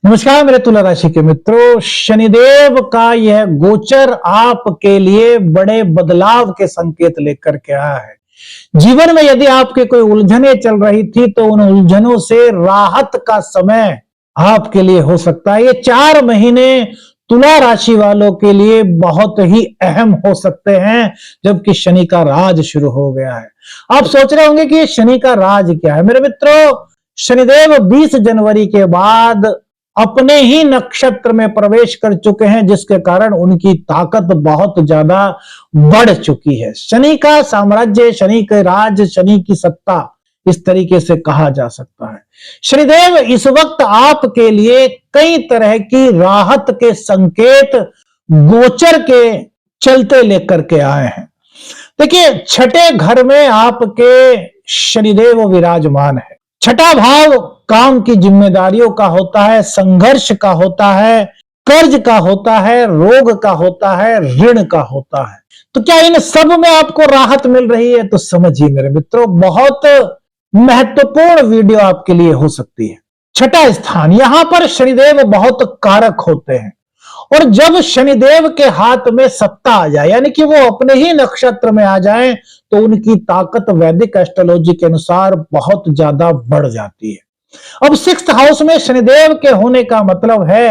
नमस्कार मेरे तुला राशि के मित्रों, शनिदेव का यह गोचर आपके लिए बड़े बदलाव के संकेत लेकर के आया है। जीवन में यदि आपके कोई उलझने चल रही थी तो उन उलझनों से राहत का समय आपके लिए हो सकता है। ये 4 महीने तुला राशि वालों के लिए बहुत ही अहम हो सकते हैं, जबकि शनि का राज शुरू हो गया है। आप सोच रहे होंगे कि ये शनि का राज क्या है। मेरे मित्रों, शनिदेव 20 जनवरी के बाद अपने ही नक्षत्र में प्रवेश कर चुके हैं, जिसके कारण उनकी ताकत बहुत ज्यादा बढ़ चुकी है। शनि का साम्राज्य, शनि के राज, शनि की सत्ता, इस तरीके से कहा जा सकता है। शनिदेव इस वक्त आपके लिए कई तरह की राहत के संकेत गोचर के चलते लेकर के आए हैं। देखिए, छठे घर में आपके शनिदेव विराजमान है। छठा भाव काम की जिम्मेदारियों का होता है, संघर्ष का होता है, कर्ज का होता है, रोग का होता है, ऋण का होता है। तो क्या इन सब में आपको राहत मिल रही है? तो समझिए मेरे मित्रों, बहुत महत्वपूर्ण वीडियो आपके लिए हो सकती है। छठा स्थान, यहां पर शनिदेव बहुत कारक होते हैं, और जब शनिदेव के हाथ में सत्ता आ जाए, यानी कि वो अपने ही नक्षत्र में आ जाए, तो उनकी ताकत वैदिक एस्ट्रोलॉजी के अनुसार बहुत ज्यादा बढ़ जाती है। अब 6th हाउस में शनिदेव के होने का मतलब है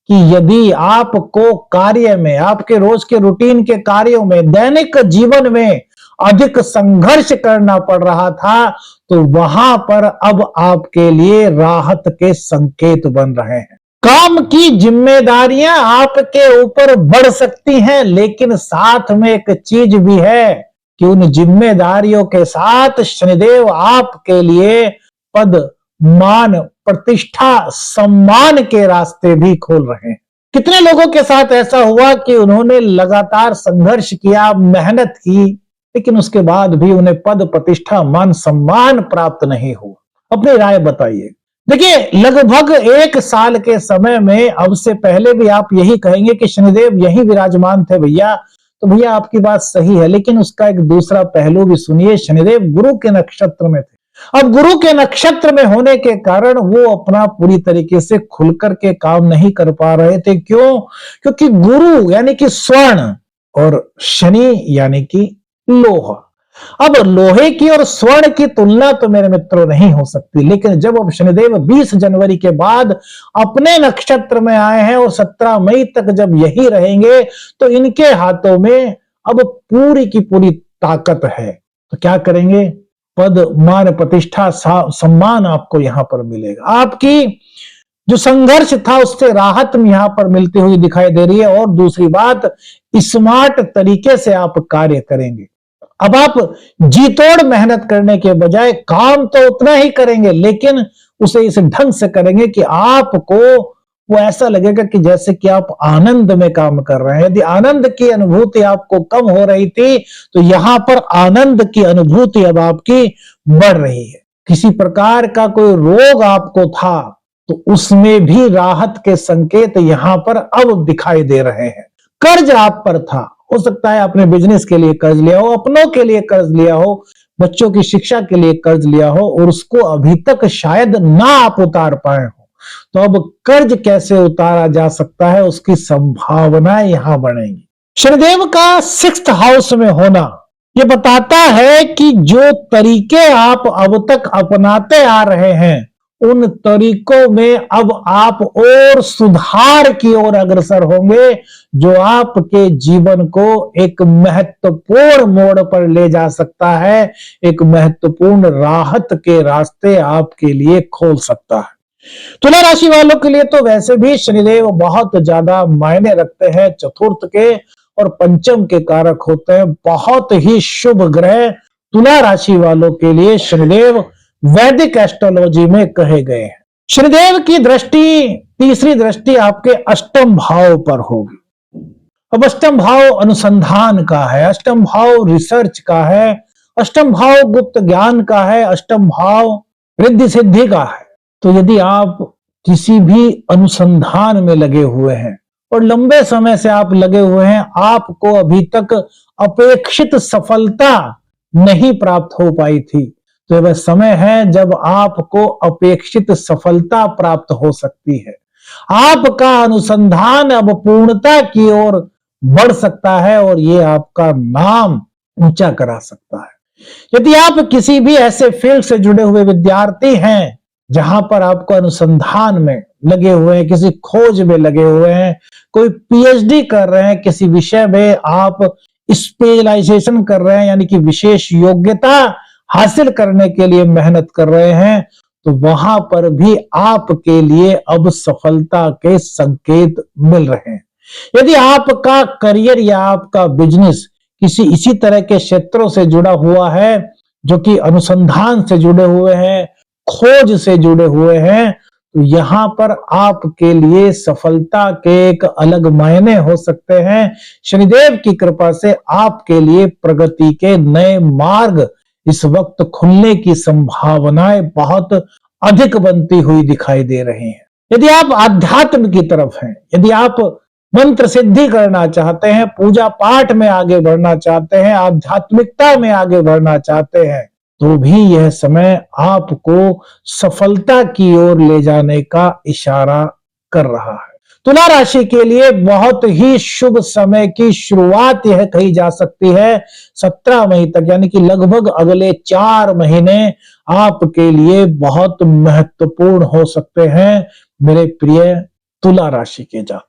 कि यदि आपको कार्य में, आपके रोज के रूटीन के कार्यों में, दैनिक जीवन में अधिक संघर्ष करना पड़ रहा था, तो वहां पर अब आपके लिए राहत के संकेत बन रहे हैं। काम की जिम्मेदारियां आपके ऊपर बढ़ सकती हैं, लेकिन साथ में एक चीज भी है कि उन जिम्मेदारियों के साथ शनिदेव आपके लिए पद, मान, प्रतिष्ठा, सम्मान के रास्ते भी खोल रहे हैं। कितने लोगों के साथ ऐसा हुआ कि उन्होंने लगातार संघर्ष किया, मेहनत की, लेकिन उसके बाद भी उन्हें पद, प्रतिष्ठा, मान, सम्मान प्राप्त नहीं हुआ? अपनी राय बताइए। देखिए, लगभग 1 साल के समय में, अब से पहले भी आप यही कहेंगे कि शनिदेव यही विराजमान थे भैया, तो भैया आपकी बात सही है, लेकिन उसका एक दूसरा पहलू भी सुनिए। शनिदेव गुरु के नक्षत्र में थे। अब गुरु के नक्षत्र में होने के कारण वो अपना पूरी तरीके से खुलकर के काम नहीं कर पा रहे थे। क्यों? क्योंकि गुरु यानी कि स्वर्ण और शनि यानी कि लोहा। अब लोहे की और स्वर्ण की तुलना तो मेरे मित्रों नहीं हो सकती, लेकिन जब अब शनिदेव 20 जनवरी के बाद अपने नक्षत्र में आए हैं और 17 मई तक जब यही रहेंगे, तो इनके हाथों में अब पूरी की पूरी ताकत है। तो क्या करेंगे? पद, मान, प्रतिष्ठा, सम्मान आपको यहां पर मिलेगा। आपकी जो संघर्ष था उससे राहत यहां पर मिलती हुई दिखाई दे रही है। और दूसरी बात, स्मार्ट तरीके से आप कार्य करेंगे। अब आप जी तोड़ मेहनत करने के बजाय काम तो उतना ही करेंगे, लेकिन उसे इस ढंग से करेंगे कि आपको वो ऐसा लगेगा कि जैसे कि आप आनंद में काम कर रहे हैं। यदि आनंद की अनुभूति आपको कम हो रही थी, तो यहां पर आनंद की अनुभूति अब आपकी बढ़ रही है। किसी प्रकार का कोई रोग आपको था, तो उसमें भी राहत के संकेत यहां पर अब दिखाई दे रहे हैं। कर्ज आप पर था, हो सकता है आपने बिजनेस के लिए कर्ज लिया हो, अपनों के लिए कर्ज लिया हो, बच्चों की शिक्षा के लिए कर्ज लिया हो, और उसको अभी तक शायद ना आप उतार पाए हो। तो अब कर्ज कैसे उतारा जा सकता है, उसकी संभावनाएं यहां बढ़ेंगी। शनिदेव का 6th हाउस में होना ये बताता है कि जो तरीके आप अब तक अपनाते आ रहे हैं, उन तरीकों में अब आप और सुधार की ओर अग्रसर होंगे, जो आपके जीवन को एक महत्वपूर्ण मोड़ पर ले जा सकता है, एक महत्वपूर्ण राहत के रास्ते आपके लिए खोल सकता है। तुला राशि वालों के लिए तो वैसे भी शनिदेव बहुत ज्यादा मायने रखते हैं। चतुर्थ के और पंचम के कारक होते हैं, बहुत ही शुभ ग्रह तुला राशि वालों के लिए शनिदेव वैदिक एस्ट्रोलॉजी में कहे गए हैं। शनिदेव की दृष्टि, तीसरी दृष्टि आपके अष्टम भाव पर होगी। अब अष्टम भाव अनुसंधान का है, अष्टम भाव रिसर्च का है, अष्टम भाव गुप्त ज्ञान का है, अष्टम भाव रिद्धि सिद्धि का है। तो यदि आप किसी भी अनुसंधान में लगे हुए हैं और लंबे समय से आप लगे हुए हैं, आपको अभी तक अपेक्षित सफलता नहीं प्राप्त हो पाई थी, तो वह समय है जब आपको अपेक्षित सफलता प्राप्त हो सकती है। आपका अनुसंधान अब पूर्णता की ओर बढ़ सकता है और ये आपका नाम ऊंचा करा सकता है। यदि आप किसी भी ऐसे फील्ड से जुड़े हुए विद्यार्थी हैं जहां पर आपको अनुसंधान में लगे हुए हैं, किसी खोज में लगे हुए हैं, कोई पीएचडी कर रहे हैं, किसी विषय में आप स्पेशलाइजेशन कर रहे हैं, यानी कि विशेष योग्यता हासिल करने के लिए मेहनत कर रहे हैं, तो वहां पर भी आपके लिए अब सफलता के संकेत मिल रहे हैं। यदि आपका करियर या आपका बिजनेस किसी इसी तरह के क्षेत्रों से जुड़ा हुआ है, जो कि अनुसंधान से जुड़े हुए हैं, खोज से जुड़े हुए हैं, तो यहां पर आपके लिए सफलता के एक अलग मायने हो सकते हैं। शनिदेव की कृपा से आपके लिए प्रगति के नए मार्ग इस वक्त खुलने की संभावनाएं बहुत अधिक बनती हुई दिखाई दे रही हैं। यदि आप आध्यात्म की तरफ हैं, यदि आप मंत्र सिद्धि करना चाहते हैं, पूजा पाठ में आगे बढ़ना चाहते हैं, आध्यात्मिकता में आगे बढ़ना चाहते हैं, तो भी यह समय आपको सफलता की ओर ले जाने का इशारा कर रहा है। तुला राशि के लिए बहुत ही शुभ समय की शुरुआत यह कही जा सकती है। 17 मई तक, यानी कि लगभग अगले 4 महीने आपके लिए बहुत महत्वपूर्ण हो सकते हैं मेरे प्रिय तुला राशि के जातक।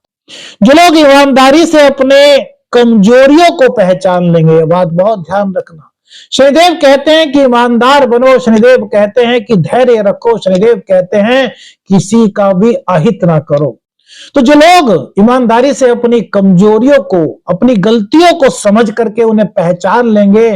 जो लोग ईमानदारी से अपने कमजोरियों को पहचान लेंगे, ये बात बहुत ध्यान रखना। शनिदेव कहते हैं कि ईमानदार बनो, शनिदेव कहते हैं कि धैर्य रखो, शनिदेव कहते हैं किसी का भी अहित ना करो। तो जो लोग ईमानदारी से अपनी कमजोरियों को, अपनी गलतियों को समझ करके उन्हें पहचान लेंगे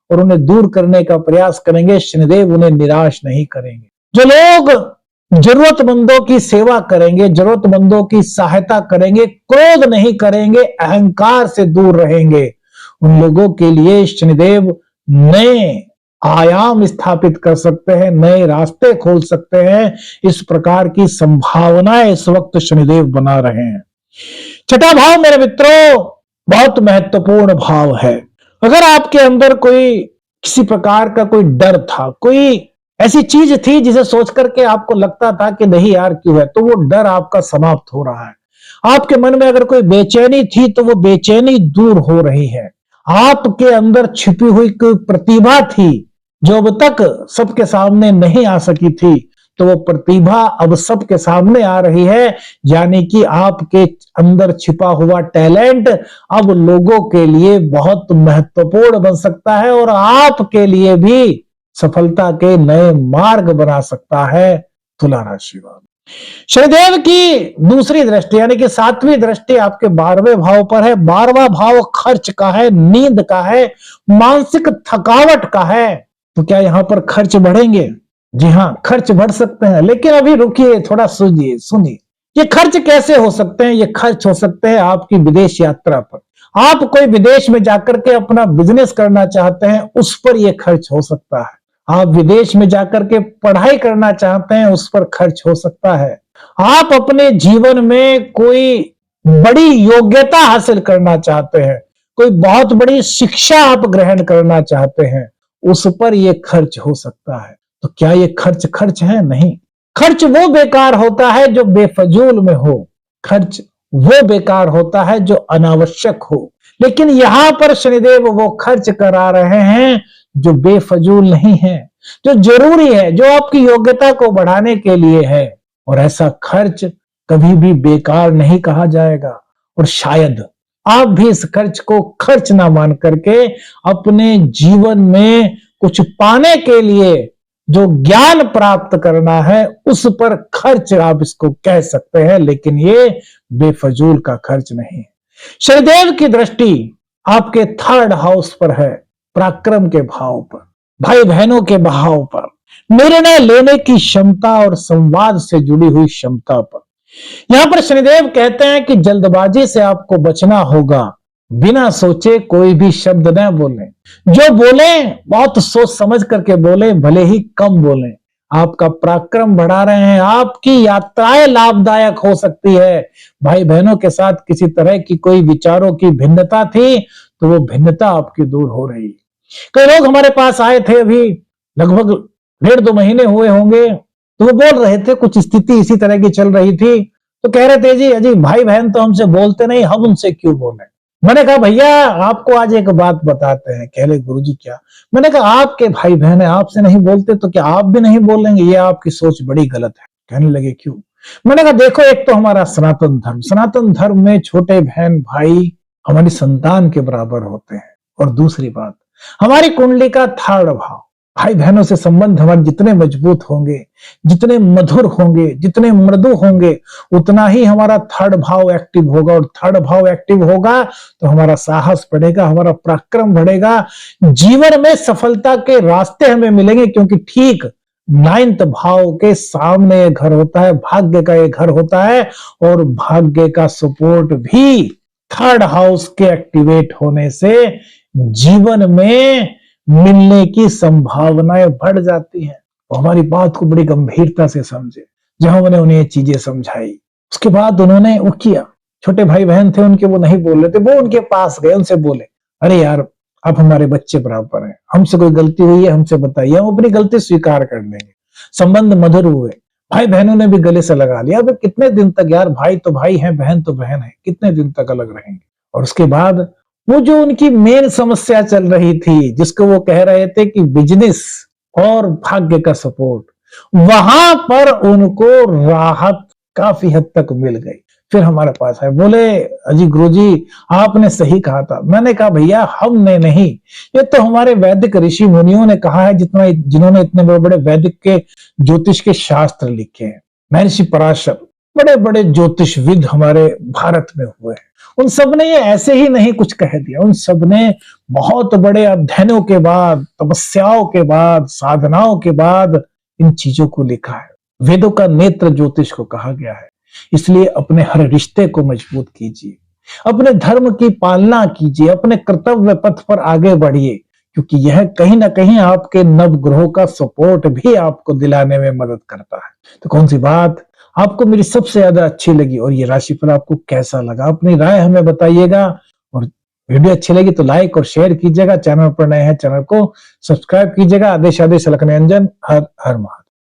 और उन्हें दूर करने का प्रयास करेंगे, शनिदेव उन्हें निराश नहीं करेंगे। जो लोग जरूरतमंदों की सेवा करेंगे, जरूरतमंदों की सहायता करेंगे, क्रोध नहीं करेंगे, अहंकार से दूर रहेंगे, उन लोगों के लिए शनिदेव नए आयाम स्थापित कर सकते हैं, नए रास्ते खोल सकते हैं। इस प्रकार की संभावनाएं इस वक्त शनिदेव बना रहे हैं। छठा भाव मेरे मित्रों बहुत महत्वपूर्ण भाव है। अगर आपके अंदर कोई किसी प्रकार का कोई डर था, कोई ऐसी चीज थी जिसे सोच करके आपको लगता था कि नहीं यार क्यों है, तो वो डर आपका समाप्त हो रहा है। आपके मन में अगर कोई बेचैनी थी तो वो बेचैनी दूर हो रही है। आपके अंदर छिपी हुई कोई प्रतिभा थी जो अब तक सबके सामने नहीं आ सकी थी, तो वो प्रतिभा अब सबके सामने आ रही है, यानी कि आपके अंदर छिपा हुआ टैलेंट अब लोगों के लिए बहुत महत्वपूर्ण बन सकता है और आपके लिए भी सफलता के नए मार्ग बना सकता है। तुला राशि वाले शनिदेव की दूसरी दृष्टि यानी कि 7वीं दृष्टि आपके 12वें भाव पर है। 12वां भाव खर्च का है, नींद का है, मानसिक थकावट का है। तो क्या यहां पर खर्च बढ़ेंगे? जी हां, खर्च बढ़ सकते हैं, लेकिन अभी रुकिए, थोड़ा सुनिए। ये खर्च कैसे हो सकते हैं? ये खर्च हो सकते हैं आपकी विदेश यात्रा पर। आप कोई विदेश में जाकर के अपना बिजनेस करना चाहते हैं, उस पर यह खर्च हो सकता है। आप विदेश में जाकर के पढ़ाई करना चाहते हैं, उस पर खर्च हो सकता है। आप अपने जीवन में कोई बड़ी योग्यता हासिल करना चाहते हैं, कोई बहुत बड़ी शिक्षा आप ग्रहण करना चाहते हैं, उस पर यह खर्च हो सकता है। तो क्या ये खर्च है? नहीं। खर्च वो बेकार होता है जो बेफजूल में हो, खर्च वो बेकार होता है जो अनावश्यक हो। लेकिन यहां पर शनिदेव वो खर्च करा रहे हैं जो बेफजूल नहीं है, जो जरूरी है, जो आपकी योग्यता को बढ़ाने के लिए है। और ऐसा खर्च कभी भी बेकार नहीं कहा जाएगा। और शायद आप भी इस खर्च को खर्च ना मान करके अपने जीवन में कुछ पाने के लिए जो ज्ञान प्राप्त करना है उस पर खर्च आप इसको कह सकते हैं, लेकिन ये बेफजूल का खर्च नहीं है। शनिदेव की दृष्टि आपके 3rd हाउस पर है, पराक्रम के भाव पर, भाई बहनों के भाव पर, निर्णय लेने की क्षमता और संवाद से जुड़ी हुई क्षमता पर। यहां पर शनिदेव कहते हैं कि जल्दबाजी से आपको बचना होगा, बिना सोचे कोई भी शब्द न बोलें, जो बोलें बहुत सोच समझ करके बोलें, भले ही कम बोलें। आपका पराक्रम बढ़ा रहे हैं, आपकी यात्राएं लाभदायक हो सकती है। भाई बहनों के साथ किसी तरह की कोई विचारों की भिन्नता थी तो वो भिन्नता आपकी दूर हो रही है। कई लोग हमारे पास आए थे, अभी लगभग 1.5-2 महीने हुए होंगे, तो वो बोल रहे थे कुछ स्थिति इसी तरह की चल रही थी, तो कह रहे थे जी अजी भाई बहन तो हमसे बोलते नहीं, हम उनसे क्यों बोले। मैंने कहा भैया आपको आज एक बात बताते हैं। कह रहे गुरुजी क्या। मैंने कहा आपके भाई बहन है, आपसे नहीं बोलते तो क्या आप भी नहीं बोलेंगे? ये आपकी सोच बड़ी गलत है। कहने लगे क्यों? मैंने कहा देखो, एक तो हमारा सनातन धर्म में छोटे बहन भाई हमारी संतान के बराबर होते हैं, और दूसरी बात हमारी कुंडली का थर्ड भाव, भाई बहनों से संबंध हमारे जितने मजबूत होंगे, जितने मधुर होंगे, जितने मृदु होंगे, उतना ही हमारा थर्ड भाव एक्टिव होगा, और थर्ड भाव एक्टिव होगा तो हमारा साहस बढ़ेगा, हमारा पराक्रम बढ़ेगा, जीवन में सफलता के रास्ते हमें मिलेंगे। क्योंकि ठीक 9th भाव के सामने घर होता है, भाग्य का एक घर होता है, और भाग्य का सपोर्ट भी थर्ड हाउस के एक्टिवेट होने से जीवन में मिलने की संभावनाएं बढ़ जाती हैं। तो हमारी बात को बड़ी गंभीरता से समझे। जहां मैंने उन्हें ये चीजें समझाई, उसके बाद उन्होंने वो किया। छोटे भाई बहन थे उनके, वो नहीं बोल रहे थे, वो उनके पास गए, उनसे बोले अरे यार आप हमारे बच्चे बराबर हैं, हमसे कोई गलती हुई है हमसे बताइए, हम अपनी गलती स्वीकार कर लेंगे। संबंध मधुर हुए, भाई बहनों ने भी गले से लगा लिया। अब कितने दिन तक यार, भाई तो भाई है, बहन तो बहन है, कितने दिन तक अलग रहेंगे। और उसके बाद वो जो उनकी मेन समस्या चल रही थी, जिसको वो कह रहे थे कि बिजनेस और भाग्य का सपोर्ट, वहां पर उनको राहत काफी हद तक मिल गई। फिर हमारे पास है, बोले अजी गुरुजी आपने सही कहा था। मैंने कहा भैया हमने नहीं, ये तो हमारे वैदिक ऋषि मुनियों ने कहा है, जिन्होंने इतने बड़े बड़े वैदिक के ज्योतिष के शास्त्र लिखे हैं। महर्षि पराशर, बड़े बड़े ज्योतिषविद हमारे भारत में हुए हैं, उन सब ने ये ऐसे ही नहीं कुछ कह दिया। उन सब ने बहुत बड़े अध्ययनों के बाद, तपस्याओं के बाद, साधनाओं के बाद इन चीजों को लिखा है। वेदों का नेत्र ज्योतिष को कहा गया है। इसलिए अपने हर रिश्ते को मजबूत कीजिए, अपने धर्म की पालना कीजिए, अपने कर्तव्य पथ पर आगे बढ़िए, क्योंकि यह कहीं ना कहीं आपके नवग्रहों का सपोर्ट भी आपको दिलाने में मदद करता है। तो कौन सी बात आपको मेरी सबसे ज्यादा अच्छी लगी, और ये राशिफल आपको कैसा लगा, अपनी राय हमें बताइएगा। और वीडियो अच्छी लगी तो लाइक और शेयर कीजिएगा। चैनल पर नए हैं, चैनल को सब्सक्राइब कीजिएगा। आदेश अलख निरंजन। हर हर महादेव।